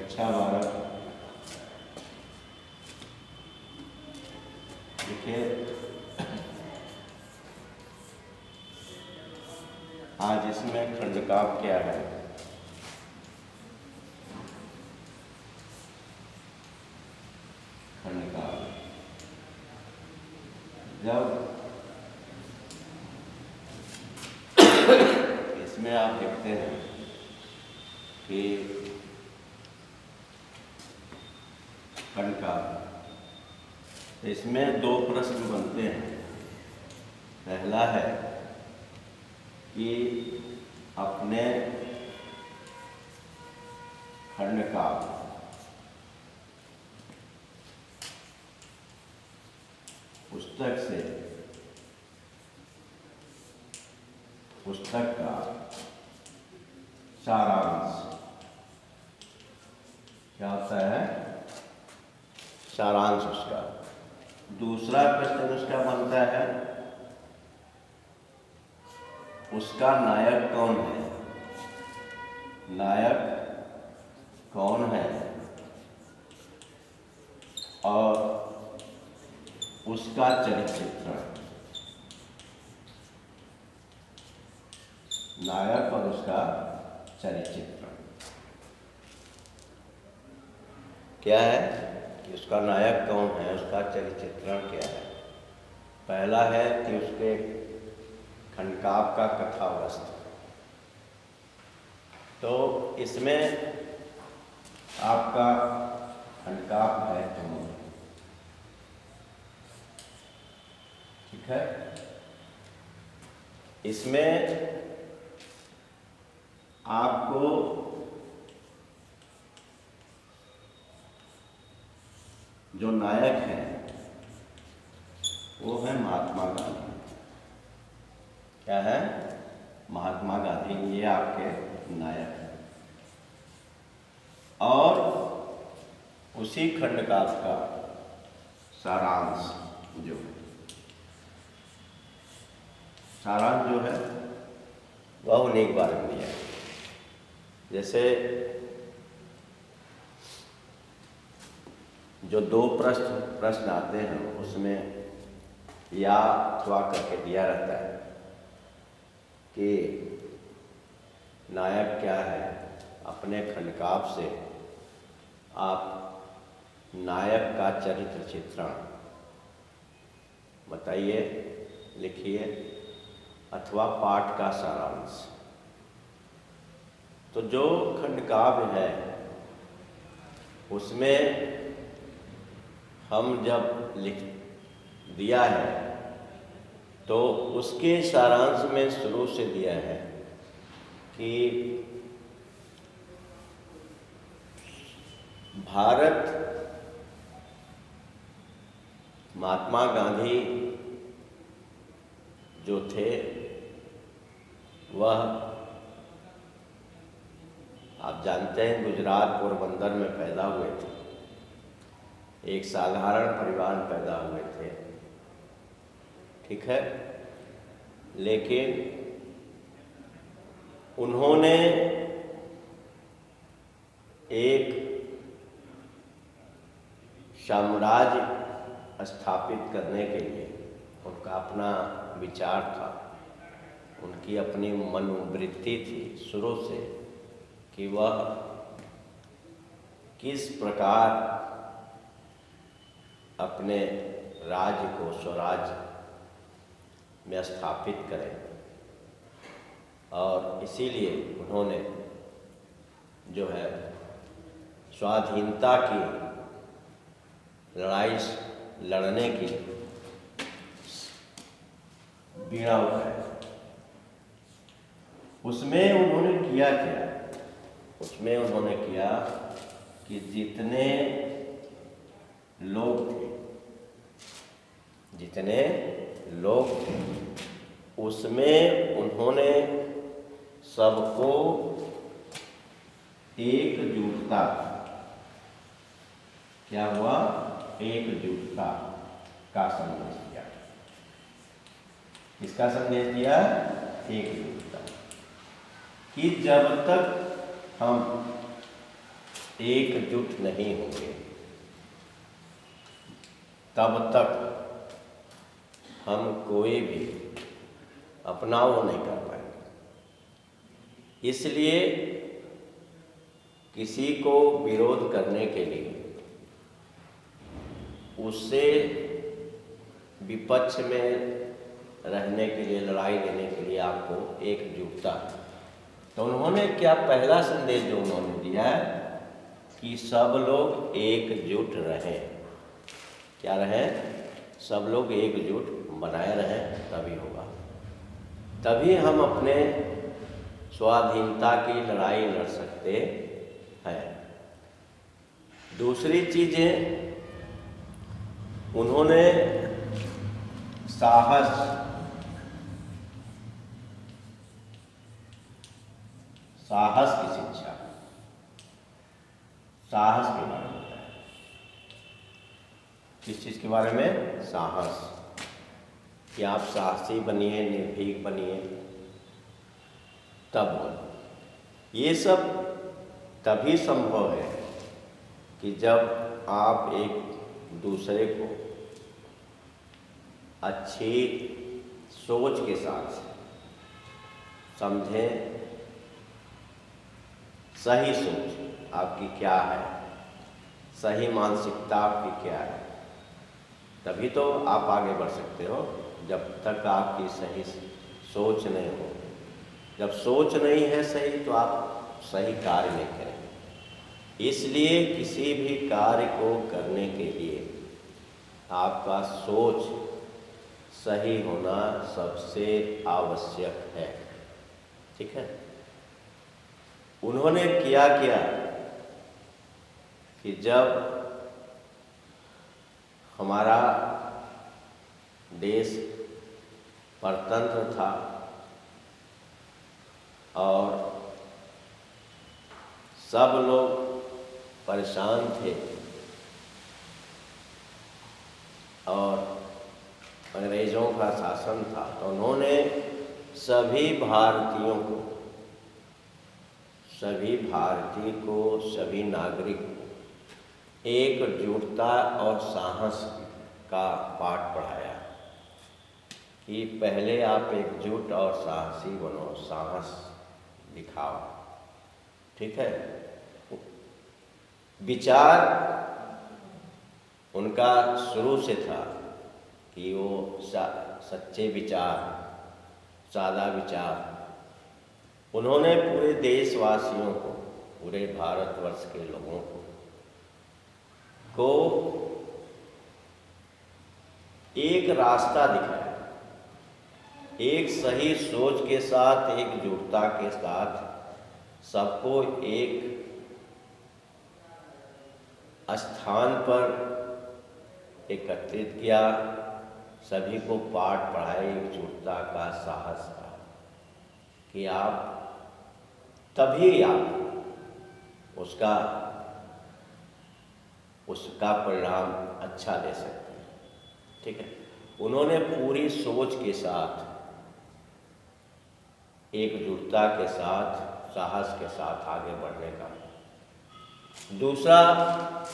कक्षा 12। देखिए, आज इसमें खंडकाव्य क्या है। खंडकाव्य जब इसमें आप देखते हैं कि खंडकाव्य, इसमें दो प्रश्न बनते हैं। पहला है कि अपने खंडकाव्य पुस्तक का सारांश क्या होता है, सारांश उसका। दूसरा प्रश्न उसका बनता है, उसका नायक कौन है, नायक कौन है और उसका चरित्र, नायक और उसका चरित्र क्या है कि उसका नायक कौन है, उसका चरित्र क्या है। पहला है कि उसके खंडकाव्य का कथावस्तु। तो इसमें आपका खंडकाव्य है तुम, ठीक है। इसमें आपको जो नायक है वो है महात्मा गांधी। क्या है, महात्मा गांधी, ये आपके नायक हैं। और उसी खंडकाव्य का सारांश जो है वह उन्हीं के बारे में दिया है। जैसे जो दो प्रश्न आते हैं उसमें या अथवा करके दिया रहता है कि नायक क्या है। अपने खंडकाव्य से आप नायक का चरित्र चित्रण बताइए, लिखिए, अथवा पाठ का सारांश। तो जो खंडकाव्य है उसमें हम जब लिख दिया है तो उसके सारांश में शुरू से दिया है कि भारत, महात्मा गांधी जो थे वह, आप जानते हैं, गुजरात पोरबंदर में पैदा हुए थे। एक साधारण परिवार में पैदा हुए थे, ठीक है। लेकिन उन्होंने एक साम्राज्य स्थापित करने के लिए उनका अपना विचार था, उनकी अपनी मनोवृत्ति थी शुरू से कि वह किस प्रकार अपने राज्य को स्वराज्य में स्थापित करें। और इसीलिए उन्होंने जो है स्वाधीनता की लड़ाई लड़ने की बीड़ा उठाया। उसमें उन्होंने किया क्या, उसमें उन्होंने किया कि जितने लोग थे उसमें उन्होंने सबको एकजुटता, क्या हुआ, एकजुटता का संदेश दिया। किसका संदेश दिया, एकजुटता, कि जब तक हम एकजुट नहीं होंगे तब तक हम कोई भी अपना वो नहीं कर पाएंगे। इसलिए किसी को विरोध करने के लिए, उससे विपक्ष में रहने के लिए, लड़ाई देने के लिए आपको एकजुटता। तो उन्होंने क्या पहला संदेश जो उन्होंने दिया है कि सब लोग एकजुट रहें। क्या रहें? सब लोग एकजुट बनाए रहें, तभी होगा। तभी हम अपने स्वाधीनता की लड़ाई लड़ सकते हैं। दूसरी चीज़ें, उन्होंने साहस की शिक्षा, साहस के बारे में बताया। किस चीज़ के बारे में? साहस, कि आप साहसी बनिए, निर्भीक बनिए, तब हो। ये सब तभी संभव है कि जब आप एक दूसरे को अच्छी सोच के साथ समझें। सही सोच आपकी क्या है, सही मानसिकता आपकी क्या है, तभी तो आप आगे बढ़ सकते हो। जब तक आपकी सही सोच नहीं हो, जब सोच नहीं है सही, तो आप सही कार्य नहीं करेंगे। इसलिए किसी भी कार्य को करने के लिए आपका सोच सही होना सबसे आवश्यक है। ठीक है? उन्होंने किया कि जब हमारा देश परतंत्र था और सब लोग परेशान थे और अंग्रेज़ों का शासन था, तो उन्होंने सभी भारतीय को, सभी नागरिक को एकजुटता और साहस का पाठ पढ़ाया कि पहले आप एकजुट और साहसी बनो, साहस दिखाओ। ठीक है? विचार उनका शुरू से था कि वो सच्चे विचार, सादा विचार। उन्होंने पूरे देशवासियों को, पूरे भारतवर्ष के लोगों को एक रास्ता दिखाया, एक सही सोच के साथ, एकजुटता के साथ सबको एक स्थान पर एकत्रित किया, सभी को पाठ पढ़ाए एकजुटता का, साहस का, कि आप तभी आप उसका परिणाम अच्छा दे सकते हैं। ठीक है? उन्होंने पूरी सोच के साथ, एकजुटता के साथ, साहस के साथ आगे बढ़ने का।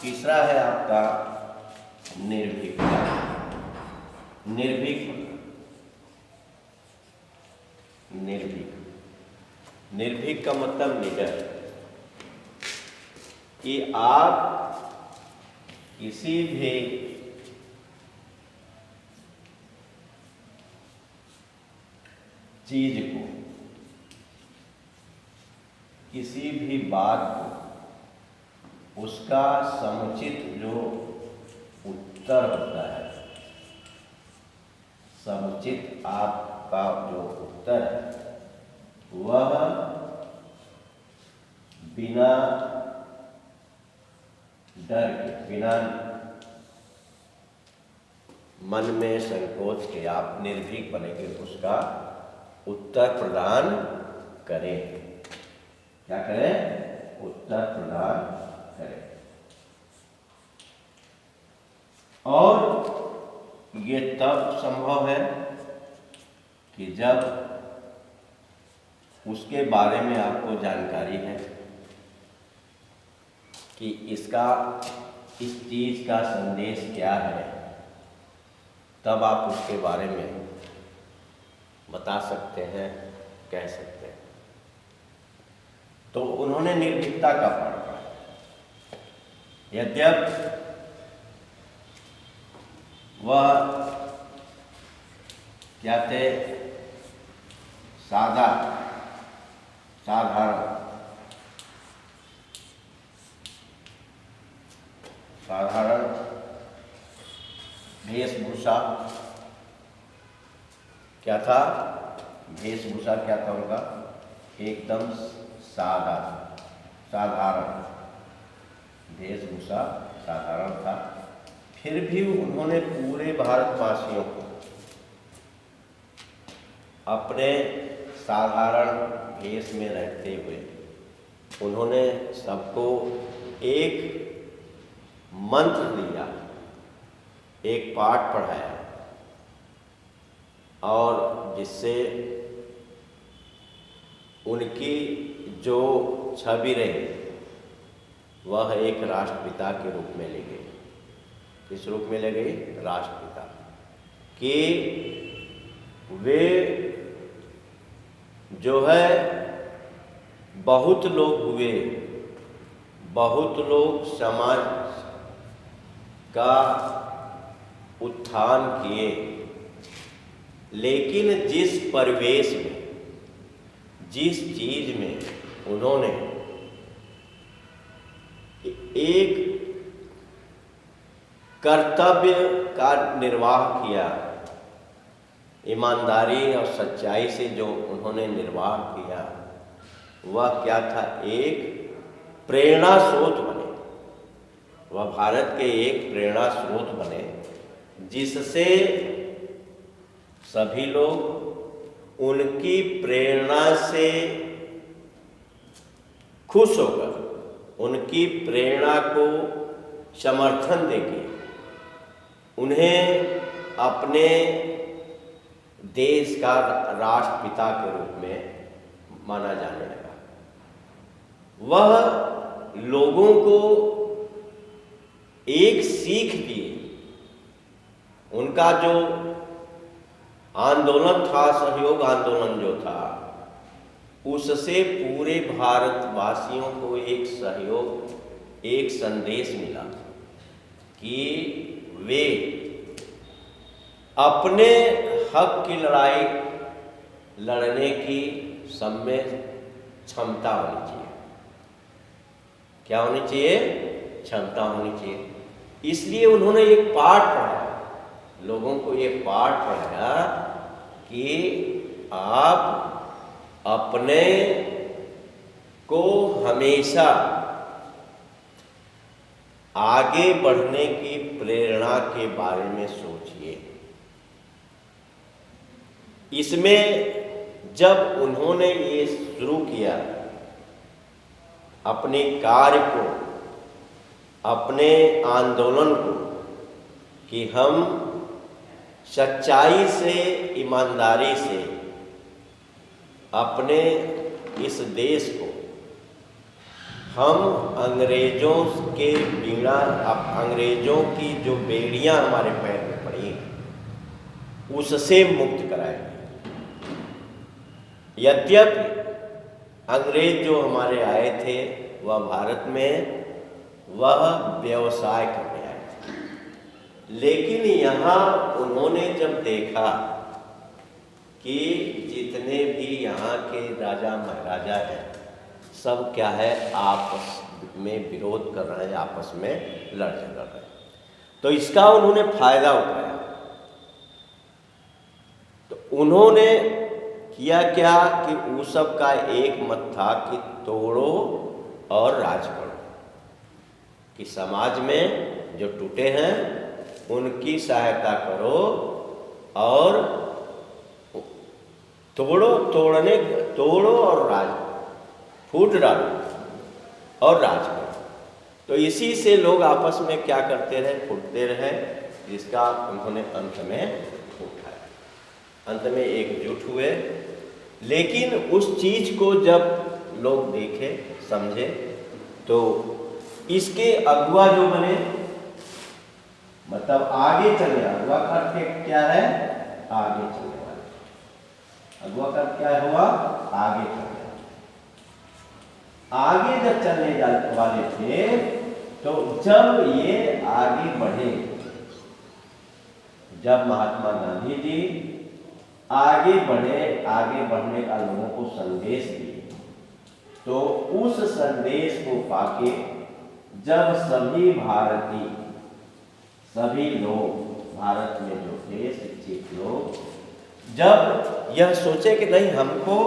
तीसरा है आपका निर्भीकता। निर्भीक का मतलब निडर, कि आप किसी भी चीज को, किसी भी बात को, उसका समुचित जो उत्तर होता है, समुचित आपका जो उत्तर है, वह बिना डर के, बिना मन में संकोच के आप निर्भीक बनेंगे, उसका उत्तर प्रदान करें। क्या करें? उत्तर प्रदान करें। और ये तब संभव है कि जब उसके बारे में आपको जानकारी है कि इसका इस चीज़ का संदेश क्या है, तब आप उसके बारे में बता सकते हैं, कह सकते हैं। तो उन्होंने निर्भीकता का पाठ पढ़ा। यद्यप वह क्या थे, साधारण वेशभूषा क्या था, वेशभूषा क्या था उनका, एकदम साधारण वेशभूषा साधारण था। फिर भी उन्होंने पूरे भारतवासियों को अपने साधारण वेश में रहते हुए उन्होंने सबको एक मंत्र दिया, एक पाठ पढ़ाया, और जिससे उनकी जो छवि रही वह एक राष्ट्रपिता के रूप में ले गई। किस रूप में ले गई? राष्ट्रपिता। कि वे जो है बहुत लोग हुए, बहुत लोग समाज का उत्थान किए, लेकिन जिस परिवेश में, जिस चीज में उन्होंने एक कर्तव्य का निर्वाह किया, ईमानदारी और सच्चाई से जो उन्होंने निर्वाह किया, वह क्या था, एक प्रेरणा स्रोत बने। वह भारत के एक प्रेरणा स्रोत बने, जिससे सभी लोग उनकी प्रेरणा से खुश होकर उनकी प्रेरणा को समर्थन देके उन्हें अपने देश का राष्ट्रपिता के रूप में माना जाने लगा। वह लोगों को एक सीख दिए। उनका जो आंदोलन था, सहयोग आंदोलन जो था, उससे पूरे भारतवासियों को एक सहयोग, एक संदेश मिला कि वे अपने हक की लड़ाई लड़ने की सब में क्षमता होनी चाहिए। क्या होनी चाहिए? क्षमता होनी चाहिए। इसलिए उन्होंने एक पाठ पढ़ाया, लोगों को ये पाठ पढ़ाया कि आप अपने को हमेशा आगे बढ़ने की प्रेरणा के बारे में सोचिए। इसमें जब उन्होंने ये शुरू किया अपने कार्य को, अपने आंदोलन को, कि हम सच्चाई से, ईमानदारी से अपने इस देश को, हम अंग्रेजों के बीड़ा, अंग्रेजों की जो बेड़ियां हमारे पैर में पड़ी उससे मुक्त कराएंगे। यद्यपि अंग्रेज जो हमारे आए थे वह भारत में वह व्यवसाय करने आए थे, लेकिन यहाँ उन्होंने जब देखा कि जितने भी यहाँ के राजा महाराजा हैं सब क्या है, आपस में विरोध कर रहे हैं, आपस में लड़ झगड़ रहे हैं, तो इसका उन्होंने फायदा उठाया। तो उन्होंने किया क्या कि उस सब का एक मत था कि तोड़ो और राज करो, कि समाज में जो टूटे हैं उनकी सहायता करो और तोड़ो और राज, फूट डालो और राज करो। तो इसी से लोग आपस में क्या करते रहे, फूटते रहे, जिसका उन्होंने अंत में उठाया, अंत में एकजुट हुए। लेकिन उस चीज को जब लोग देखे, समझे, तो इसके अगुआ जो बने, मतलब आगे चलने, अगुआ का अर्थ क्या है? आगे चलने वाले। अगुआ का क्या हुआ? आगे चलने वाले। आगे जब चलने वाले थे तो जब ये आगे बढ़े, जब महात्मा गांधी जी आगे बढ़े, आगे बढ़ने का लोगों को संदेश दिए, तो उस संदेश को पाके जब सभी भारतीय, सभी लोग भारत में जो थे शिक्षित लोग, जब यह सोचे कि नहीं, हमको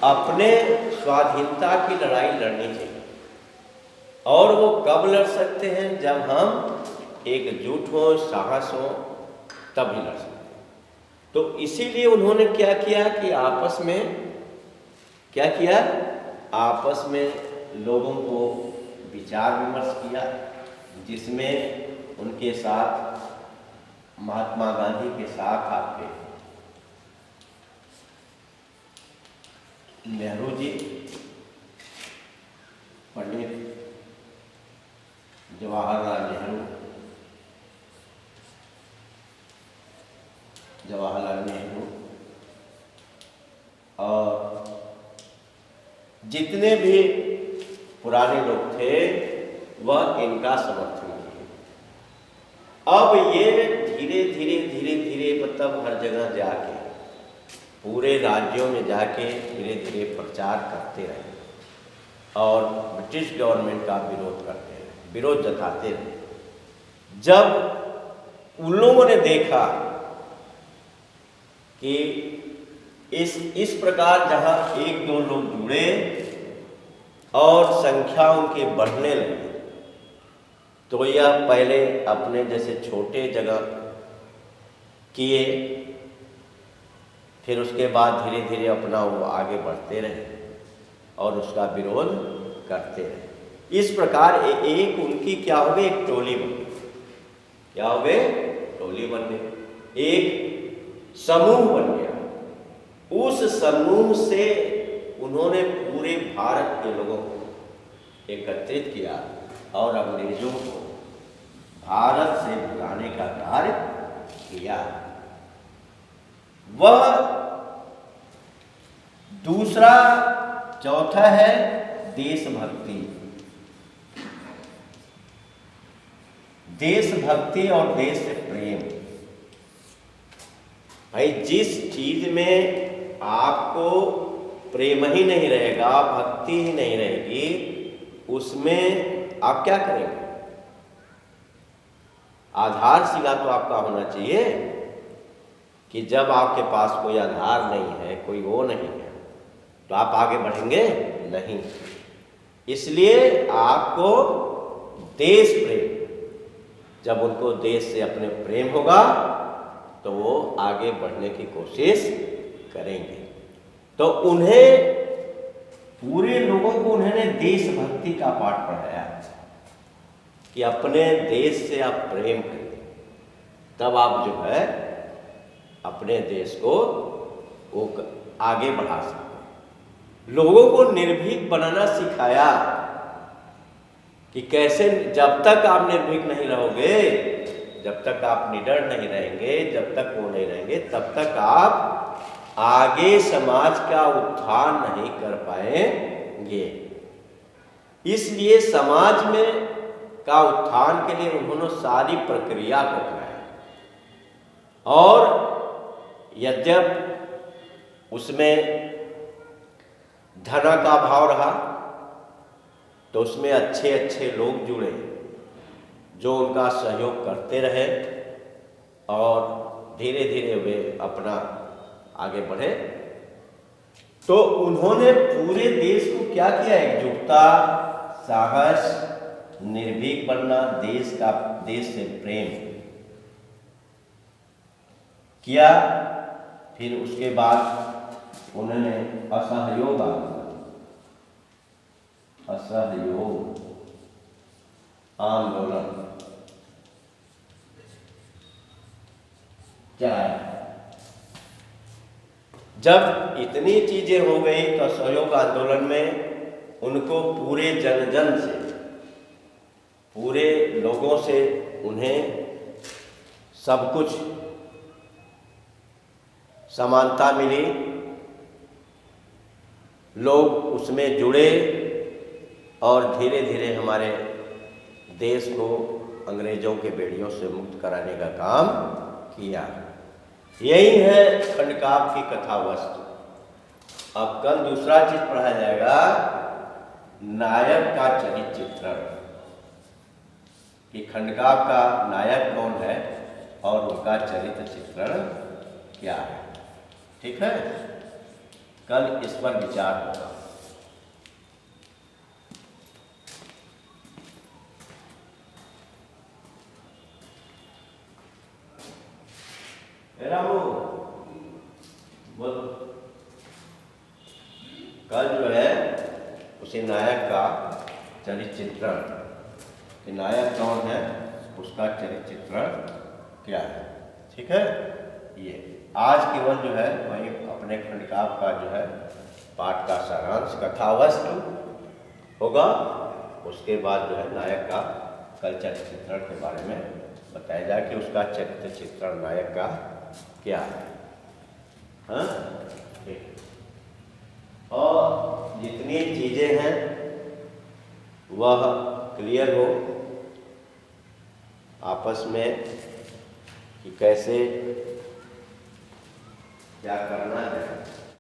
अपने स्वाधीनता की लड़ाई लड़नी चाहिए, और वो कब लड़ सकते हैं? जब हम एकजुट हो, साहस हो, तभी लड़ सकते हैं। तो इसीलिए उन्होंने क्या किया कि आपस में क्या किया? आपस में लोगों को विचार विमर्श किया, जिसमें उनके साथ महात्मा गांधी के साथ आपके नेहरू जी, पंडित जवाहरलाल नेहरू और जितने भी पुराने लोग थे वह इनका समर्थन किए। अब ये धीरे धीरे मतलब हर जगह जाके, पूरे राज्यों में जाके धीरे धीरे प्रचार करते रहे और ब्रिटिश गवर्नमेंट का विरोध करते रहे, विरोध जताते रहे। जब उन लोगों ने देखा कि इस प्रकार जहां एक दो लोग जुड़े और संख्या उनके बढ़ने लगी, तो यह पहले अपने जैसे छोटे जगह किए, फिर उसके बाद धीरे धीरे अपना वो आगे बढ़ते रहे और उसका विरोध करते रहे। इस प्रकार एक उनकी क्या हो गई? एक टोली बन गई। क्या हो गए? टोली बन गई, एक समूह बन गया। उस समूह से उन्होंने पूरे भारत के लोगों को एकत्रित किया और अंग्रेजों को भारत से भगाने का कार्य किया। वह दूसरा, चौथा है देशभक्ति। देशभक्ति और देश से प्रेम। भाई, जिस चीज में आपको प्रेम ही नहीं रहेगा, भक्ति ही नहीं रहेगी, उसमें आप क्या करेंगे? आधारशिला तो आपका होना चाहिए कि जब आपके पास कोई आधार नहीं है, कोई वो नहीं है, तो आप आगे बढ़ेंगे नहीं। इसलिए आपको देश प्रेम, जब उनको देश से अपने प्रेम होगा तो वो आगे बढ़ने की कोशिश करेंगे। तो उन्हें, पूरे लोगों को उन्होंने देशभक्ति का पाठ पढ़ाया कि अपने देश से आप प्रेम करें, तब आप जो है अपने देश को वो आगे बढ़ा सकते। लोगों को निर्भीक बनाना सिखाया कि कैसे, जब तक आप निर्भीक नहीं रहोगे, जब तक आप निडर नहीं रहेंगे, जब तक वो नहीं रहेंगे, तब तक आप आगे समाज का उत्थान नहीं कर पाएंगे। इसलिए समाज में का उत्थान के लिए उन्होंने सारी प्रक्रिया को अपनाया, और यद्यप उसमें धन का अभाव रहा, तो उसमें अच्छे अच्छे लोग जुड़े जो उनका सहयोग करते रहे, और धीरे धीरे वे अपना आगे बढ़े। तो उन्होंने पूरे देश को क्या किया? एकजुटता, साहस, निर्भीक बनना, देश से प्रेम किया। फिर उसके बाद उन्होंने असहयोग आंदोलन चलाया। जब इतनी चीजें हो गई तो असहयोग आंदोलन में उनको पूरे जन जन से पूरे लोगों से उन्हें सब कुछ समानता मिली, लोग उसमें जुड़े और धीरे धीरे हमारे देश को अंग्रेजों के बेड़ियों से मुक्त कराने का काम किया। यही है खंडकाव्य की कथा वस्तु। अब कल दूसरा चीज पढ़ा जाएगा, नायक का चरित्र चित्रण, कि खंडकाव्य का नायक कौन है और उनका चरित्र चित्रण क्या है। ठीक है, कल इस पर विचार होगा। रामू बोल, कल जो है उसी नायक का चरित्र चित्रण, कि नायक कौन है, उसका चरित्र चित्रण क्या है। ठीक है, ये आज केवल जो है वही अपने खंडकाव्य का जो है पाठ का सारांश कथावस्तु होगा। उसके बाद जो है नायक का कल चरित्र चित्रण के बारे में बताया जाए कि उसका चरित्र चित्रण नायक का क्या है। हाँ, ठीक। और जितनी चीजें हैं वह क्लियर हो आपस में कि कैसे क्या करना है।